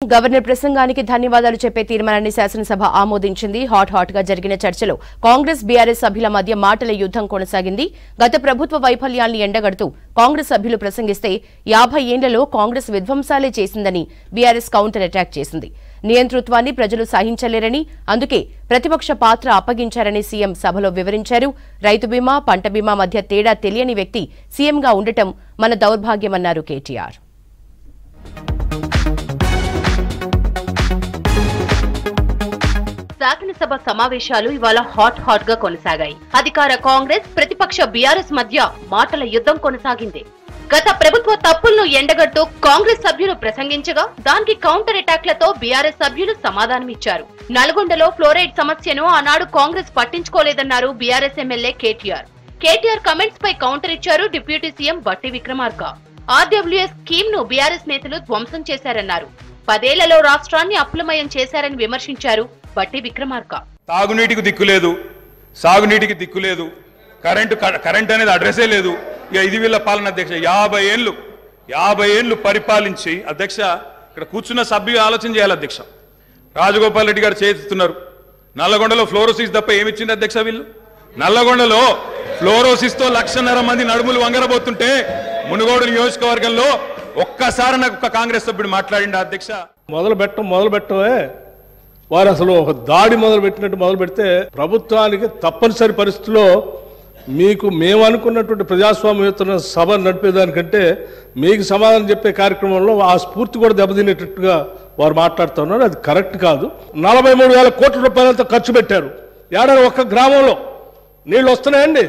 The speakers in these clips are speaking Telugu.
గవర్నర్ ప్రసంగానికి ధన్యవాదాలు చెప్పే తీర్మానాన్ని శాసనసభ ఆమోదించింది. హాట్ గా జరిగిన చర్చలో కాంగ్రెస్ బీఆర్ఎస్ సభ్యుల మధ్య మాటల యుద్ధం కొనసాగింది. గత ప్రభుత్వ వైఫల్యాల్ని ఎండగడుతూ కాంగ్రెస్ సభ్యులు ప్రసంగిస్తే 50 ఏళ్లలో కాంగ్రెస్ విధ్వంసాలే చేసిందని బీఆర్ఎస్ కౌంటర్ అటాక్ చేసింది. నియంతృత్వాన్ని ప్రజలు సహించలేరని, అందుకే ప్రతిపక్ష పాత్ర అప్పగించారని సీఎం సభలో వివరించారు. రైతు బీమా, పంట బీమా మధ్య తేడా తెలియని వ్యక్తి సీఎంగా ఉండటం మన దౌర్భాగ్యమన్నారు కేటీఆర్. శాసనసభ సమావేశాలు ఇవాళ హాట్ గా కొనసాగాయి. అధికార కాంగ్రెస్, ప్రతిపక్ష బీఆర్ఎస్ మధ్య మాటల యుద్ధం కొనసాగింది. గత ప్రభుత్వ తప్పులను ఎండగడుతూ కాంగ్రెస్ సభ్యులు ప్రసంగించగా దానికి కౌంటర్ అటాక్లతో బీఆర్ఎస్ సభ్యులు సమాధానమిచ్చారు. నల్గొండలో ఫ్లోరైడ్ సమస్యను ఆనాడు కాంగ్రెస్ పట్టించుకోలేదన్నారు BRS MLA KTR. KTR comments పై కౌంటర్ ఇచ్చారు deputy CM Bhatti Vikramarka. RWS scheme ను బీఆర్ఎస్ నేతలు ధ్వంసం చేశారన్నారు. 10 ఏళ్లలో రాష్ట్రాన్ని అప్పులమయం చేశారని విమర్శించారు బట్టి విక్రమార్క. తాగునీటికి దిక్కులేదు, సాగునీటికి దిక్కులేదు, కరెంట్ అనేది అడ్రసే లేదు. ఇక ఇది వీళ్ళ పాలన అధ్యక్ష. 50 ఏళ్లు పరిపాలించి అధ్యక్ష, ఇక్కడ కూర్చున్న సభ్యులు ఆలోచన చేయాలి అధ్యక్ష. రాజగోపాల్ రెడ్డి గారు చేస్తున్నారు. నల్లగొండలో ఫ్లోరోసిస్ తప్ప ఏమిచ్చింది అధ్యక్ష? వీళ్ళు నల్లగొండలో ఫ్లోరోసిస్ తో 1,50,000 మంది నడుములు వంగరబోతుంటే మునుగోడు నియోజకవర్గంలో ఒక్కసారి నాకు ఒక కాంగ్రెస్ సభ్యుడు మాట్లాడిండు అధ్యక్ష. మొదలు పెట్టమే వారు అసలు ఒక దాడి మొదలుపెట్టినట్టు మొదలు పెడితే ప్రభుత్వానికి తప్పనిసరి పరిస్థితిలో మీకు మేము అనుకున్నటువంటి ప్రజాస్వామ్యయుత సభ నడిపేదానికంటే మీకు సమాధానం చెప్పే కార్యక్రమంలో ఆ స్ఫూర్తి కూడా దెబ్బతినేటట్టుగా వారు మాట్లాడుతున్నారు. అది కరెక్ట్ కాదు. 43,000 కోట్ల రూపాయలతో ఖర్చు పెట్టారు. ఏడాది ఒక్క గ్రామంలో నీళ్లు వస్తున్నాయండి.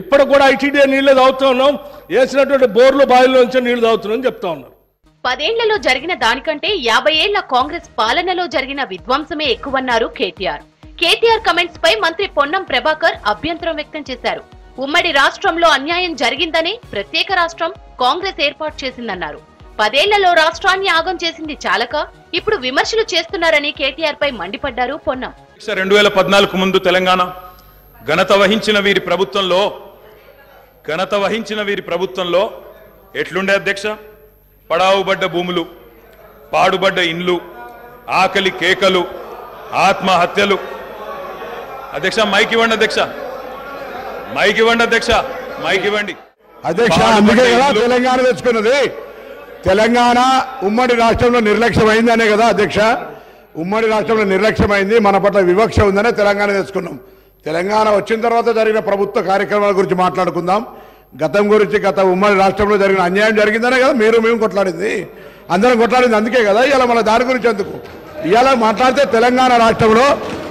ఇప్పటికి కూడా ఐటీడీ నీళ్లే తాగుతూ ఉన్నాం. వేసినటువంటి బోర్లు బావిలోంచి నీళ్లు తాగుతున్నాం చెప్తా ఉన్నారు. 10 ఏళ్లలో జరిగిన దానికంటే 50 ఏళ్ల కాంగ్రెస్ పాలనలో జరిగిన విధ్వంసమే ఎక్కువన్నారు కేటీఆర్. కేటీఆర్ కమెంట్స్ పై మంత్రి పొన్నం ప్రభాకర్ అభ్యంతరం వ్యక్తం చేశారు. ఉమ్మడి రాష్ట్రంలో అన్యాయం జరిగిందని ప్రత్యేక రాష్ట్రం కాంగ్రెస్ ఏర్పాటు చేసిందన్నారు. 10 ఏళ్లలో రాష్ట్రాన్ని ఆగం చేసింది చాలక ఇప్పుడు విమర్శలు చేస్తున్నారని కేటీఆర్ పై మండిపడ్డారు పొన్నం. 2014 ముందు తెలంగాణ ఘనత వహించిన వీరి ప్రభుత్వంలో ఎట్లుండే అధ్యక్ష? పడావుబడ్డ భూములు, పాడుబడ్డ ఇండ్లు, ఆకలి కేకలు, ఆత్మహత్యలు. అధ్యక్ష మైక్ ఇవ్వండి అధ్యక్ష, మైక్ ఇవ్వండి అధ్యక్ష. అందుకే కదా తెలంగాణ తెచ్చుకున్నది. తెలంగాణ ఉమ్మడి రాష్ట్రంలో నిర్లక్ష్యమైందనే కదా అధ్యక్ష. ఉమ్మడి రాష్ట్రంలో నిర్లక్ష్యమైంది, మన పట్ల వివక్ష ఉందనే తెలంగాణ తెచ్చుకున్నాం. తెలంగాణ వచ్చిన తర్వాత జరిగిన ప్రభుత్వ కార్యక్రమాల గురించి మాట్లాడుకుందాం. గతం గురించి, గత ఉమ్మడి రాష్ట్రంలో జరిగిన అన్యాయం జరిగిందనే కదా మేము కొట్లాడింది, అందరం కొట్లాడింది. అందుకే కదా ఇవాళ మన దాని గురించి ఎందుకు ఇవాళ మాట్లాడితే తెలంగాణ రాష్ట్రంలో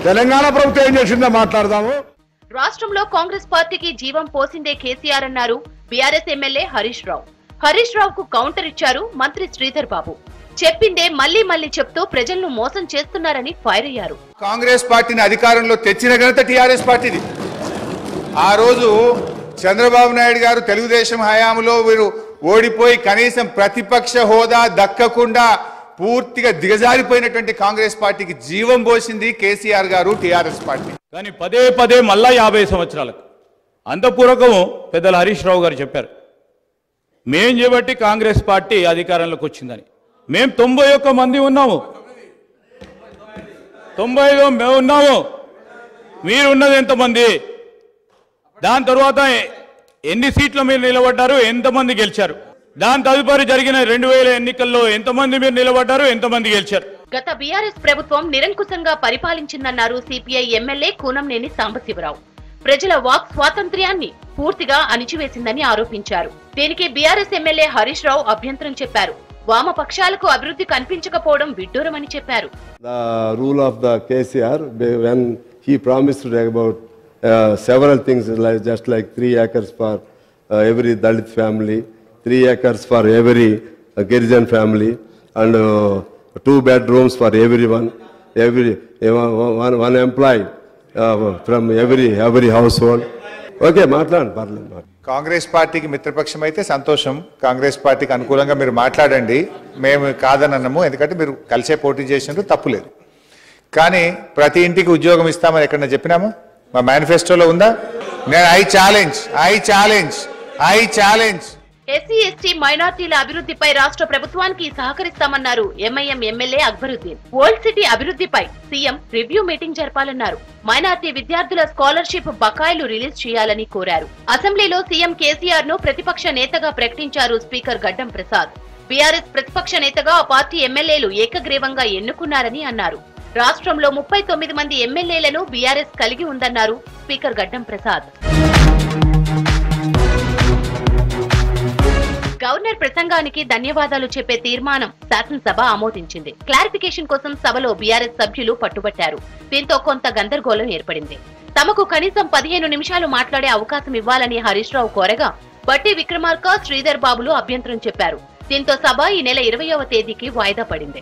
తెలంగాణ ప్రభుత్వం ఏం చేసిందో మాట్లాడదాము. రాష్ట్రంలో కాంగ్రెస్ పార్టీకి జీవం పోసిందే కేసీఆర్ అన్నారు బీఆర్ఎస్ ఎమ్మెల్యే హరీష్ రావు. హరీష్ రావుకు కౌంటర్ ఇచ్చారు మంత్రి శ్రీధర్ బాబు. చెప్పిందే మళ్లీ చెప్తూ ప్రజలను మోసం చేస్తున్నారని ఫైర్ అయ్యారు. కాంగ్రెస్ పార్టీని అధికారంలో తెచ్చిన ఘనత టీఆర్ఎస్ పార్టీది. ఆ రోజు చంద్రబాబు నాయుడు గారు తెలుగుదేశం హయాంలో వీరు ఓడిపోయి కనీసం ప్రతిపక్ష హోదా దక్కకుండా పూర్తిగా దిగజారిపోయినటువంటి కాంగ్రెస్ పార్టీకి జీవం పోసింది కేసీఆర్ గారు, టీఆర్ఎస్ పార్టీ. కానీ పదే మళ్ళా 50 సంవత్సరాలకు అంతపూర్వకము పెద్దల హరీష్ రావు గారు చెప్పారు, మేం చేపట్టి కాంగ్రెస్ పార్టీ అధికారంలోకి వచ్చిందని. మేము 91 మంది ఉన్నాము, 95 మేము ఉన్నాము. మీరు ఉన్నది ఎంతమంది? దాని తర్వాత ఎన్ని సీట్లు మీరు నిలబడ్డారు, ఎంతమంది గెలిచారు? దాని తదుపరి జరిగిన 2000 ఎన్నికల్లో ఎంతమంది మీరు నిలబడ్డారు, ఎంతమంది గెలిచారు? గత బీఆర్ఎస్ ప్రభుత్వం నిరంకుశంగా పరిపాలించిందన్నారు సిపిఐ ఎమ్మెల్యే కూనంనేని సాంబశివరావు. ప్రజల వాక్ స్వాతంత్ర్యాన్ని పూర్తిగా అణిచివేసిందని ఆరోపించారు. దీనికి బీఆర్ఎస్ ఎమ్మెల్యే హరీష్ రావు అభ్యంతరం చెప్పారు. వామపక్షాలకు అభివృద్ధి కనిపించకపోవడం విడ్డూరమని చెప్పారు. The rule of the KCR, when he promised about several things, just like 3 acres for every Dalit family, 3 acres for every Girijan family, and 2 bedrooms for everyone, one employee from every household. Okay, మాట్లాడండి. కాంగ్రెస్ పార్టీకి మిత్రపక్షం అయితే సంతోషం. కాంగ్రెస్ పార్టీకి అనుకూలంగా మీరు మాట్లాడండి, మేము కాదనన్నాము. ఎందుకంటే మీరు కలిసే పోటీ చేసినట్టు తప్పులేదు. కానీ ప్రతి ఇంటికి ఉద్యోగం ఇస్తామని ఎక్కడన్నా చెప్పినామా? మా మేనిఫెస్టోలో ఉందా? నేను ఐ ఛాలెంజ్ ఎస్సీ ఎస్టీ మైనార్టీల అభివృద్ధిపై రాష్ట్ర ప్రభుత్వానికి సహకరిస్తామన్నారు MIM MLA Akbaruddin. Old city అభివృద్ధిపై సీఎం రివ్యూ మీటింగ్ జరపాలన్నారు. మైనార్టీ విద్యార్థుల స్కాలర్షిప్ బకాయిలు రిలీజ్ చేయాలని కోరారు. అసెంబ్లీలో సీఎం కేసీఆర్ ను ప్రతిపక్ష నేతగా ప్రకటించారు స్పీకర్ గడ్డం ప్రసాద్. బీఆర్ఎస్ ప్రతిపక్ష నేతగా ఆ పార్టీ ఎమ్మెల్యేలు ఏకగ్రీవంగా ఎన్నుకున్నారని అన్నారు. రాష్ట్రంలో 39 మంది ఎమ్మెల్యేలను బీఆర్ఎస్ కలిగి ఉందన్నారు స్పీకర్ గడ్డం ప్రసాద్. గవర్నర్ ప్రసంగానికి ధన్యవాదాలు చెప్పే తీర్మానం శాసనసభ ఆమోదించింది. క్లారిఫికేషన్ కోసం సభలో బీఆర్ఎస్ సభ్యులు పట్టుబట్టారు. దీంతో కొంత గందరగోళం ఏర్పడింది. తమకు కనీసం 15 నిమిషాలు మాట్లాడే అవకాశం ఇవ్వాలని హరీష్ రావు కోరగా బట్టి విక్రమార్క, శ్రీధర్ బాబులు అభ్యంతరం చెప్పారు. దీంతో సభ ఈ నెల 20వ తేదీకి వాయిదా పడింది.